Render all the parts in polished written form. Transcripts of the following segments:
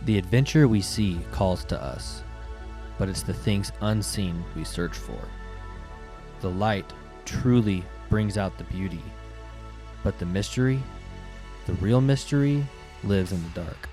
The adventure we see calls to us, but it's the things unseen we search for. The light truly brings out the beauty, but the mystery, the real mystery, lives in the dark.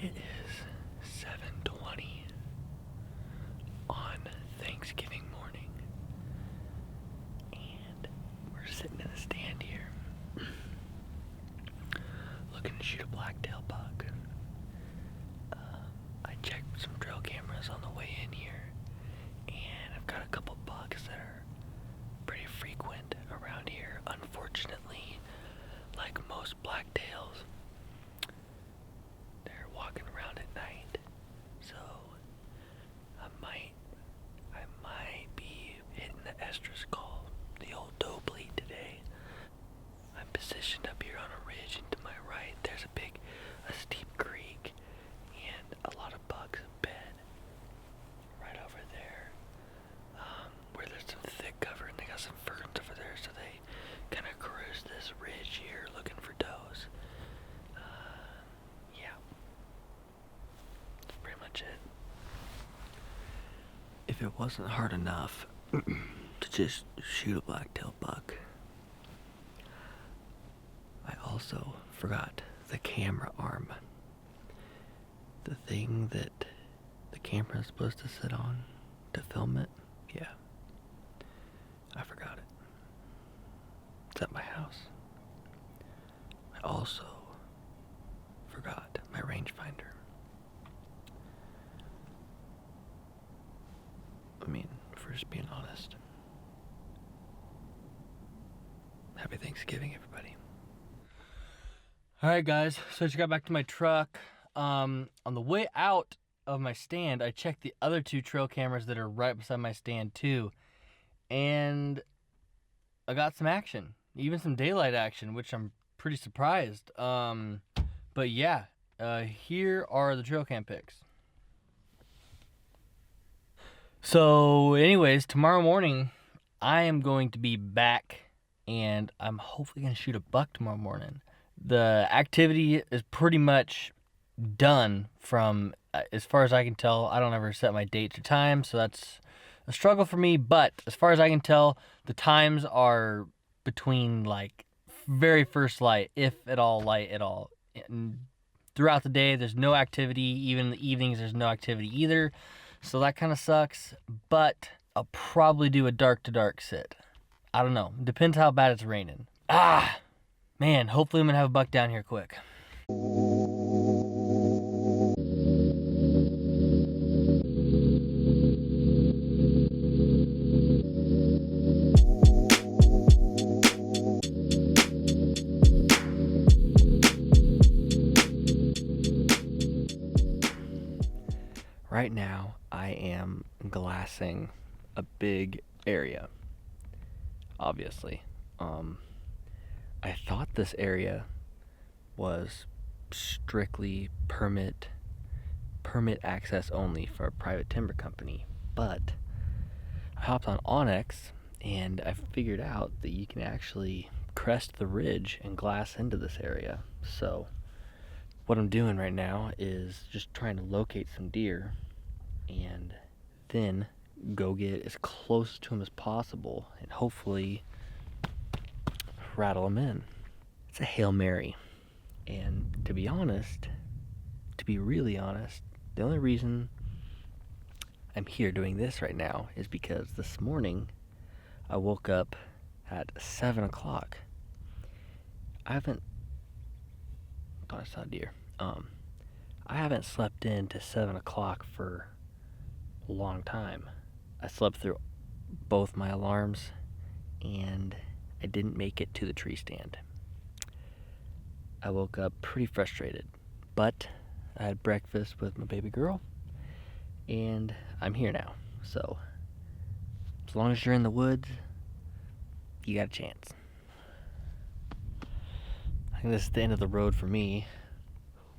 It is 7:20 on Thanksgiving morning, and we're sitting in a stand here, looking to shoot a blacktail buck. I checked some trail cameras on the way in here, and I've got a couple bucks that are pretty frequent around here. Unfortunately, like most blacktails, walking around at night, so I might be hitting the estrus call, the old doe bleed today. I'm positioned up here on a ridge, and to my right there's a steep creek, and a lot of bucks have bed right over there, where there's some thick cover, and they got some ferns over there, so they kind of cruise this ridge here looking for does. If it wasn't hard enough to just shoot a blacktail buck, I also forgot the camera arm. The thing that the camera is supposed to sit on to film it. Yeah, I forgot it. It's at my house. I also forgot my rangefinder. I mean, for just being honest. Happy Thanksgiving, everybody. Alright guys, so I just got back to my truck. On the way out of my stand, I checked the other two trail cameras that are right beside my stand too. And I got some action. Even some daylight action, which I'm pretty surprised. But yeah, here are the trail cam pics. So anyways, tomorrow morning, I am going to be back, and I'm hopefully going to shoot a buck tomorrow morning. The activity is pretty much done from, as far as I can tell. I don't ever set my dates or times, so that's a struggle for me. But as far as I can tell, the times are between like very first light, if at all light at all. And throughout the day, there's no activity. Even in the evenings, there's no activity either. So that kind of sucks, but I'll probably do a dark to dark sit. I don't know. Depends how bad it's raining. Man, hopefully I'm going to have a buck down here quick. Right now, I am glassing a big area, obviously. I thought this area was strictly permit access only for a private timber company, but I hopped on Onyx and I figured out that you can actually crest the ridge and glass into this area. So what I'm doing right now is just trying to locate some deer and then go get as close to them as possible and hopefully rattle them in. It's a Hail Mary, and to be honest, to be really honest, the only reason I'm here doing this right now is because this morning I woke up at 7 o'clock. I haven't... thought I saw a deer. I haven't slept in to 7 o'clock for a long time. I slept through both my alarms, and I didn't make it to the tree stand. I woke up pretty frustrated, but I had breakfast with my baby girl, and I'm here now. So, as long as you're in the woods, you got a chance. I think this is the end of the road for me.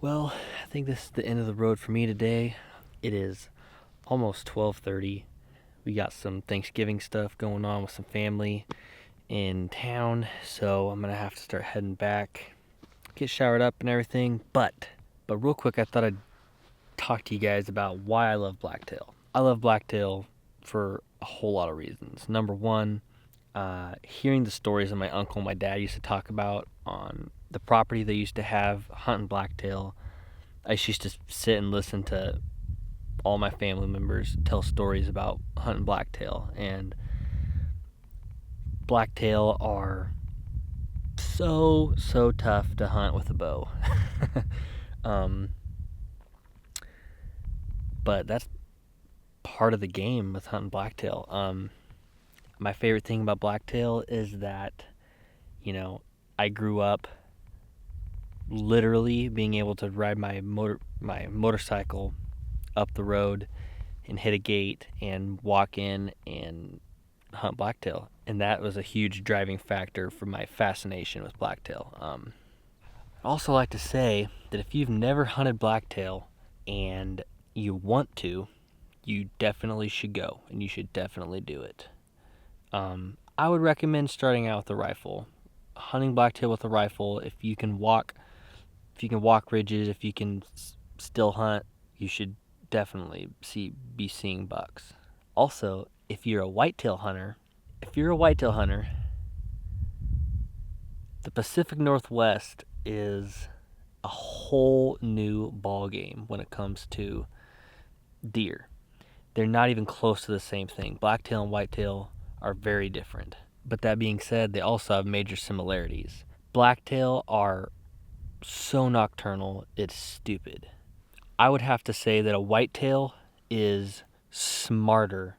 Well, I think this is the end of the road for me today. It is almost 12:30. We got some Thanksgiving stuff going on with some family in town, so I'm gonna have to start heading back, get showered up and everything. But real quick, I thought I'd talk to you guys about why I love blacktail. I love blacktail for a whole lot of reasons. Number one, hearing the stories that my uncle and my dad used to talk about on the property they used to have hunting blacktail. I used to sit and listen to all my family members tell stories about hunting blacktail, and blacktail are so tough to hunt with a bow. But that's part of the game with hunting blacktail. My favorite thing about blacktail is that, I grew up literally being able to ride my motorcycle up the road and hit a gate and walk in and hunt blacktail, and that was a huge driving factor for my fascination with blacktail. I'd also like to say that if you've never hunted blacktail and you want to, you definitely should go, and you should definitely do it. I would recommend starting out with a rifle. Hunting blacktail with a rifle, if you can walk ridges, if you can still hunt, you should definitely be seeing bucks. Also, if you're a whitetail hunter, the Pacific Northwest is a whole new ball game when it comes to deer. They're not even close to the same thing. Blacktail and whitetail are very different. But that being said, they also have major similarities. Blacktail are so nocturnal, it's stupid. I would have to say that a whitetail is smarter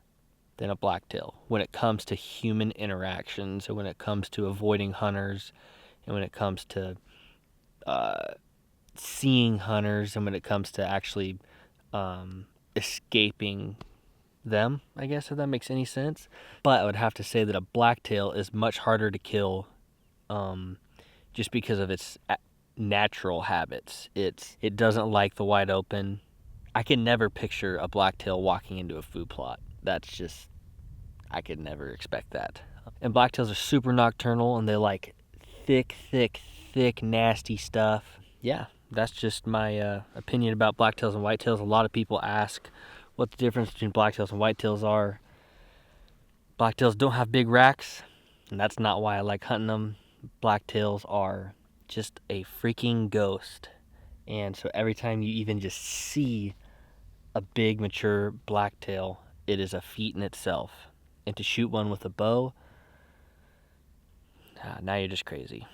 than a blacktail when it comes to human interactions, and when it comes to avoiding hunters, and when it comes to seeing hunters, and when it comes to actually escaping them, I guess, if that makes any sense. But I would have to say that a blacktail is much harder to kill, just because of its natural habits. It doesn't like the wide open. I can never picture a blacktail walking into a food plot. I could never expect that. And blacktails are super nocturnal, and they like thick, nasty stuff. Yeah, that's just my opinion about blacktails and whitetails. A lot of people ask what the difference between blacktails and whitetails are. Blacktails don't have big racks, and that's not why I like hunting them. Blacktails are just a freaking ghost. And so every time you even just see a big mature blacktail, it is a feat in itself. And to shoot one with a bow, now you're just crazy.